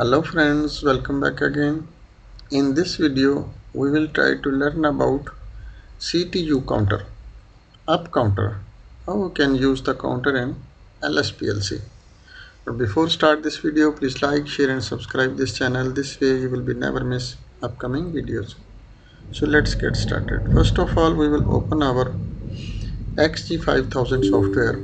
Hello friends, welcome back again. In this video, we will try to learn about CTU counter, up counter, how we can use the counter in LS PLC. But before start this video, please like, share and subscribe this channel. This way you will be never miss upcoming videos. So let's get started. First of all, we will open our XG5000 software.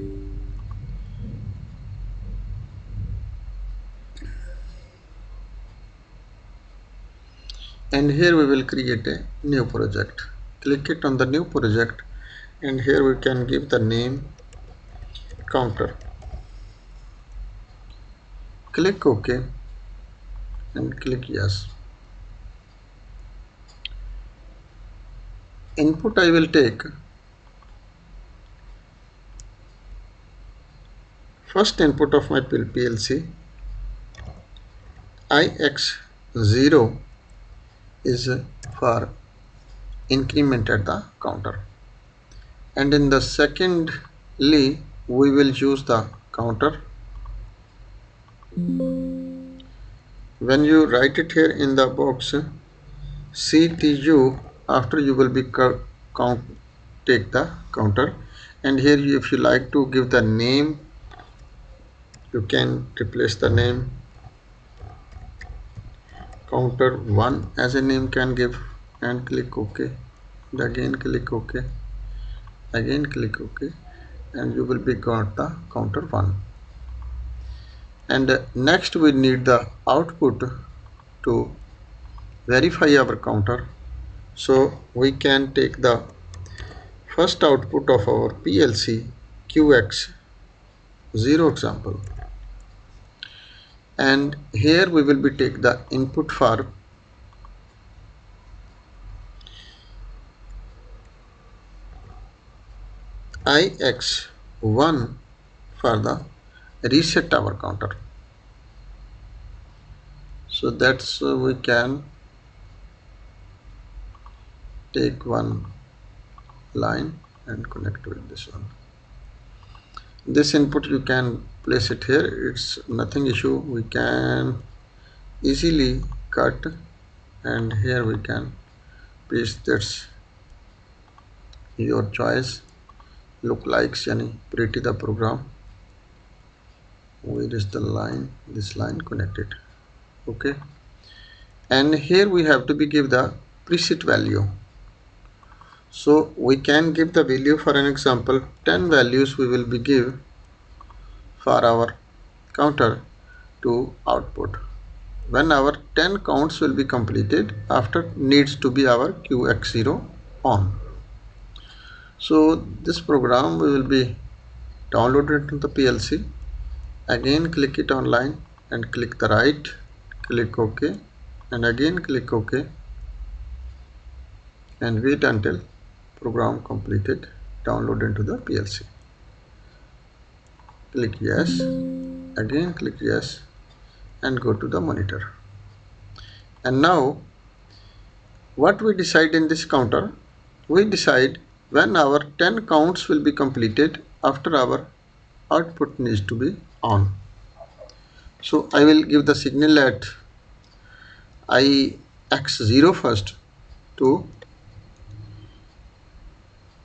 And here we will create a new project. Click it on the new project and here we can give the name counter. Click OK and click yes. Input I will take first input of my PLC. IX0 is for increment at the counter, and in the secondly we will use the counter. When you write it here in the box CTU, after you will be take the counter, and here if you like to give the name, you can replace the name counter 1 as a name can give, and click OK, and again click OK, again click OK, and you will be got the counter 1. And next we need the output to verify our counter, so we can take the first output of our PLC QX0 example, and here we will be take the input for IX1 for the reset our counter. So that's we can take one line and connect with this one. This input you can place it here, it's nothing issue, we can easily cut, and here we can paste. That's your choice. Look like yani pretty the program. Where is the line? This line connected. Okay, and here we have to be give the preset value. So we can give the value, for an example 10 values we will be give for our counter to output. When our 10 counts will be completed, after needs to be our QX0 on. So this program we will be downloaded to the PLC. Again click it online and click the right, click OK, and again click OK, and wait until program completed, download into the PLC. Click yes, again click yes, and go to the monitor. And now what we decide in this counter, we decide when our 10 counts will be completed, after our output needs to be on. So I will give the signal at IX0 first to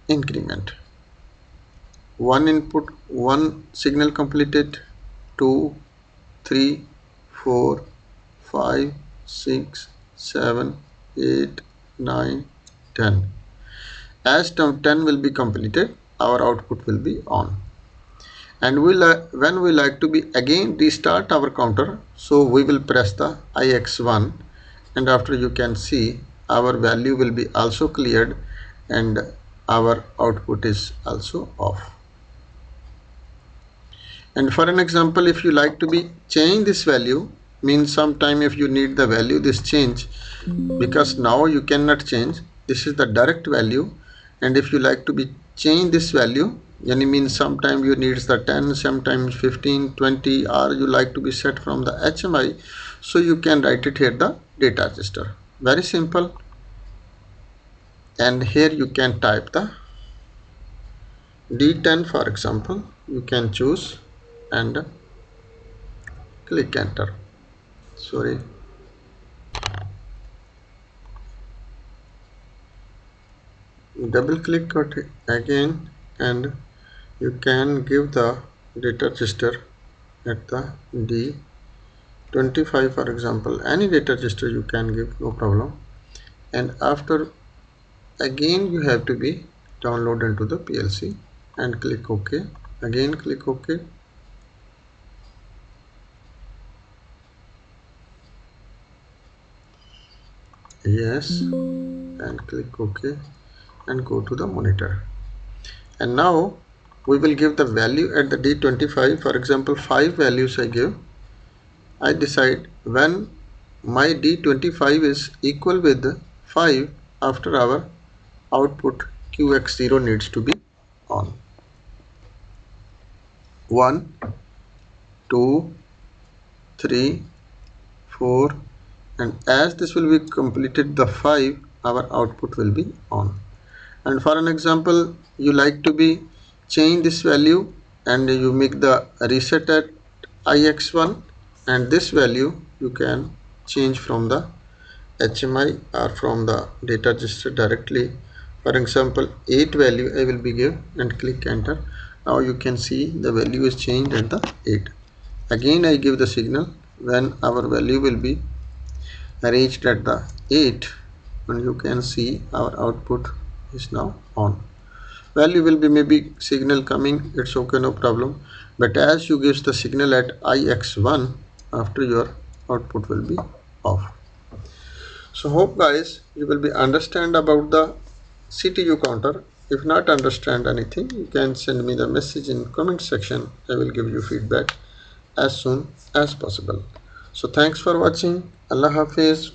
increment. One input, one signal completed, 2, 3, 4, 5, 6, 7, 8, 9, 10. As 10 will be completed, our output will be on. And when we like to be again restart our counter, so we will press the IX1, and after you can see our value will be also cleared and our output is also off. And for an example, if you like to be change this value, means sometime if you need the value this change, because now you cannot change, this is the direct value, and if you like to be change this value, yani means sometime you needs the 10, sometimes 15, 20, or you like to be set from the HMI, so you can write it here the data register. Very simple. And here you can type the D10, for example, you can choose and click enter. sorry, double click it again, and you can give the data register at the D25, for example. Any data register you can give, no problem. And after, again you have to be download into the PLC and click OK. Again click OK. Yes, and click OK and go to the monitor. And now we will give the value at the D25. For example, 5 values I give. I decide when my D25 is equal with 5, after our output QX0 needs to be on. 1, 2, 3, 4, and as this will be completed the 5, our output will be on. And for an example, you like to be change this value and you make the reset at IX1, and this value you can change from the HMI or from the data register directly. For example, 8 value I will be give and click enter. Now you can see the value is changed at the 8. Again I give the signal when our value will be reached at the 8, and you can see our output is now on. Value will be maybe signal coming, it's okay, no problem, but as you give the signal at IX1, after your output will be off. So hope guys you will be understand about the CTU counter. If not understand anything, you can send me the message in comment section. I will give you feedback as soon as possible. So thanks for watching. Allah Hafiz.